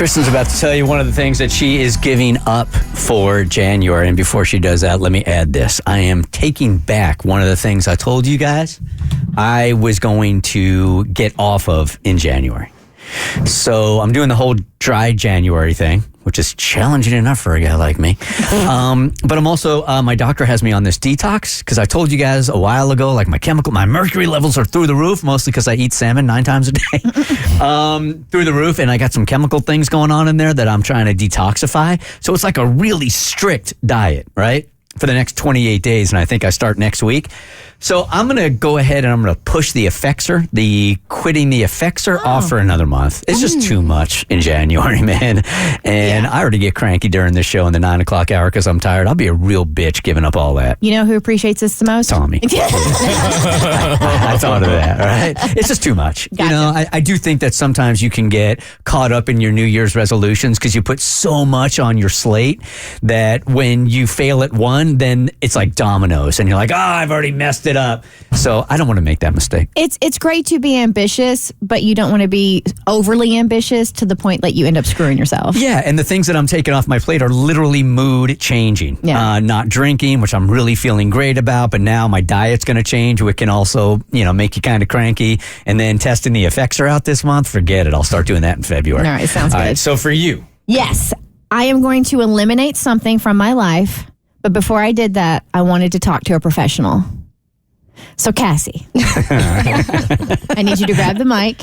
Kristin's about to tell you one of the things that she is giving up for January. And before she does that, let me add this. I am taking back one of the things I told you guys I was going to get off of in January. So I'm doing the whole dry January thing, which is challenging enough for a guy like me. But I'm also, my doctor has me on this detox because I told you guys a while ago, like my mercury levels are through the roof, mostly because I eat salmon 9 times a day, through the roof. And I got some chemical things going on in there that I'm trying to detoxify. So it's like a really strict diet, right? For the next 28 days. And I think I start next week. So I'm going to go ahead and I'm going to push the quitting the Effexor off for another month. It's just too much in January, man. And I already get cranky during this show in the 9 o'clock hour because I'm tired. I'll be a real bitch giving up all that. You know who appreciates this the most? Tommy. I thought of that, right? It's just too much. Gotcha. You know, I do think that sometimes you can get caught up in your New Year's resolutions because you put so much on your slate that when you fail at one, then it's like dominoes and you're like, I've already messed it up. So I don't want to make that mistake. It's great to be ambitious, but you don't want to be overly ambitious to the point that you end up screwing yourself. Yeah, and the things that I'm taking off my plate are literally mood changing. Yeah. Not drinking, which I'm really feeling great about, but now my diet's going to change, which can also, make you kind of cranky. And then testing the Effexor out this month, forget it. I'll start doing that in February. All right, sounds good. All right, so for you. Yes, I am going to eliminate something from my life, but before I did that, I wanted to talk to a professional. So, Cassie, I need you to grab the mic.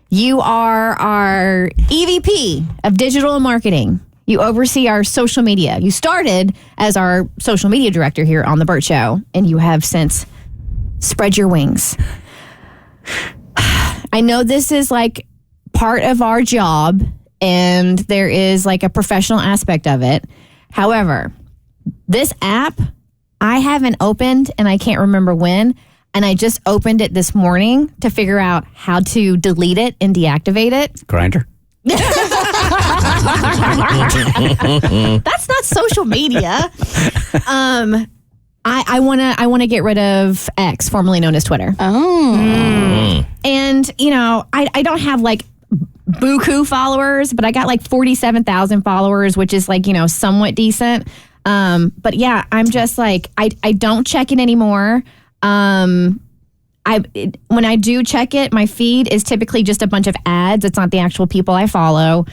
You are our EVP of digital and marketing. You oversee our social media. You started as our social media director here on The Bert Show, and you have since spread your wings. I know this is like part of our job, and there is like a professional aspect of it. However, this app, I haven't opened, and I can't remember when, and I just opened it this morning to figure out how to delete it and deactivate it. Grindr. That's not social media. I want to get rid of X, formerly known as Twitter. Oh. And, I don't have like buku followers, but I got like 47,000 followers, which is like, somewhat decent. But yeah, I'm just like, I don't check it anymore. When I do check it, my feed is typically just a bunch of ads. It's not the actual people I follow.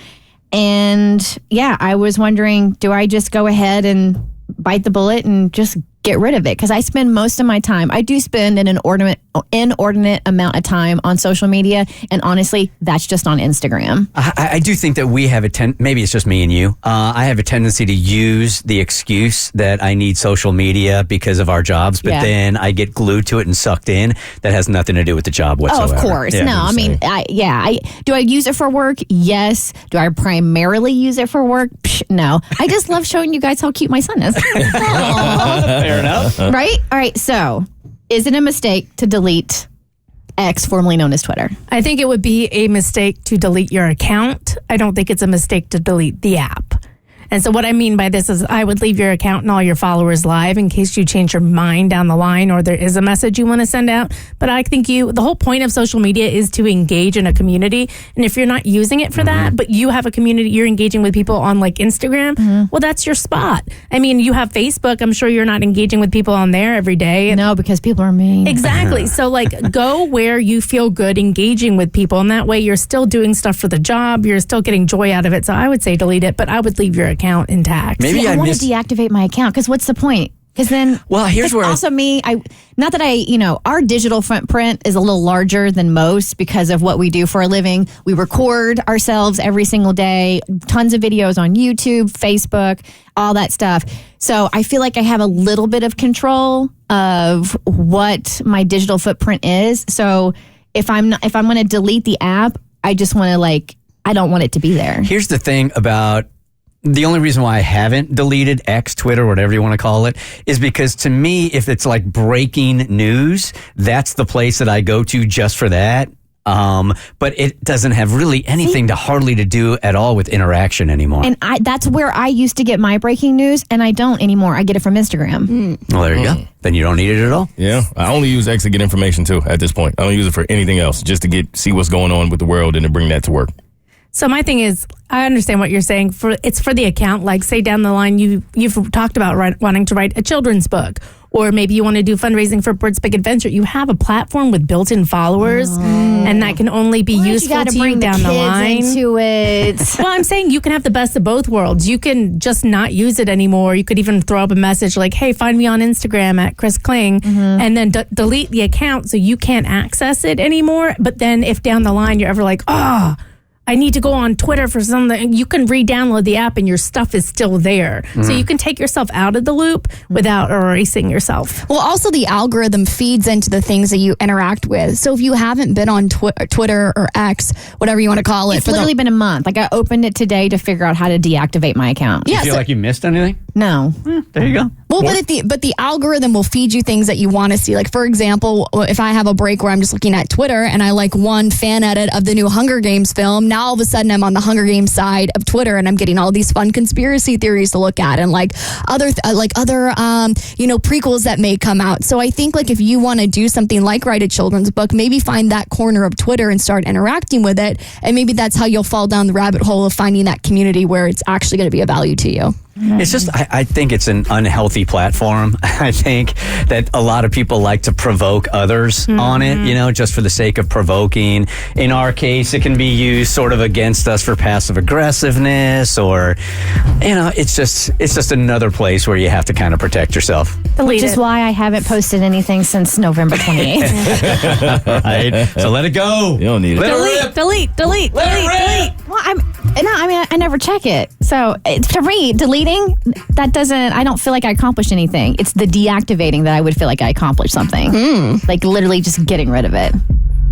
And yeah, I was wondering, do I just go ahead and bite the bullet and just get rid of it? Because I spend most of my time, I do spend an inordinate amount of time on social media, and honestly, that's just on Instagram. I do think that we have maybe it's just me and you. I have a tendency to use the excuse that I need social media because of our jobs, but then I get glued to it and sucked in. That has nothing to do with the job whatsoever. Oh, of course. Yeah, no, I mean, do I use it for work? Yes. Do I primarily use it for work? No. I just love showing you guys how cute my son is. Fair enough. Right? All right. So, is it a mistake to delete X, formerly known as Twitter? I think it would be a mistake to delete your account. I don't think it's a mistake to delete the app. And so what I mean by this is I would leave your account and all your followers live in case you change your mind down the line or there is a message you want to send out. But I think the whole point of social media is to engage in a community. And if you're not using it for that, but you have a community, you're engaging with people on like Instagram, well, that's your spot. I mean, you have Facebook. I'm sure you're not engaging with people on there every day. No, because people are mean. Exactly. So like go where you feel good engaging with people. And that way you're still doing stuff for the job. You're still getting joy out of it. So I would say delete it, but I would leave your account intact. Maybe I want to deactivate my account because what's the point? Because then, here's where also our digital footprint is a little larger than most because of what we do for a living. We record ourselves every single day, tons of videos on YouTube, Facebook, all that stuff. So I feel like I have a little bit of control of what my digital footprint is. So if I'm going to delete the app, I just want to I don't want it to be there. Here's the thing about the only reason why I haven't deleted X, Twitter, whatever you want to call it, is because to me, if it's like breaking news, that's the place that I go to just for that. But it doesn't have really anything hardly to do at all with interaction anymore. And that's where I used to get my breaking news, and I don't anymore. I get it from Instagram. Well, there you go. Then you don't need it at all. Yeah, I only use X to get information too at this point. I don't use it for anything else, just to see what's going on with the world and to bring that to work. So my thing is, I understand what you're saying. It's for the account. Like, say down the line, you've talked about wanting to write a children's book, or maybe you want to do fundraising for Bert's Big Adventure. You have a platform with built-in followers, and that can only be useful to you down the line. Into it. Well, I'm saying you can have the best of both worlds. You can just not use it anymore. You could even throw up a message like, "Hey, find me on Instagram at Chris Kling," and then delete the account so you can't access it anymore. But then if down the line you're ever like, I need to go on Twitter for something, you can re-download the app and your stuff is still there. So you can take yourself out of the loop without erasing yourself. Well, also the algorithm feeds into the things that you interact with. So if you haven't been on Twitter or X, whatever you want to call it. It's literally been a month. Like, I opened it today to figure out how to deactivate my account. Do you feel like you missed anything? No. There you go. Well, but the algorithm will feed you things that you want to see. Like, for example, if I have a break where I'm just looking at Twitter and I like one fan edit of the new Hunger Games film, now all of a sudden I'm on the Hunger Games side of Twitter and I'm getting all these fun conspiracy theories to look at and like other prequels that may come out. So I think like if you want to do something like write a children's book, maybe find that corner of Twitter and start interacting with it, and maybe that's how you'll fall down the rabbit hole of finding that community where it's actually going to be of value to you. It's just, I think it's an unhealthy platform. I think that a lot of people like to provoke others on it, just for the sake of provoking. In our case, it can be used sort of against us for passive aggressiveness, or, it's just another place where you have to kind of protect yourself. Which is why I haven't posted anything since November 28th. Right? So let it go. You don't need it. Delete. Well, I never check it. So to me, deleting, I don't feel like I accomplished anything. It's the deactivating that I would feel like I accomplished something. Like literally just getting rid of it.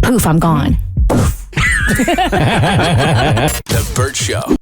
Poof, I'm gone. The Bert Show.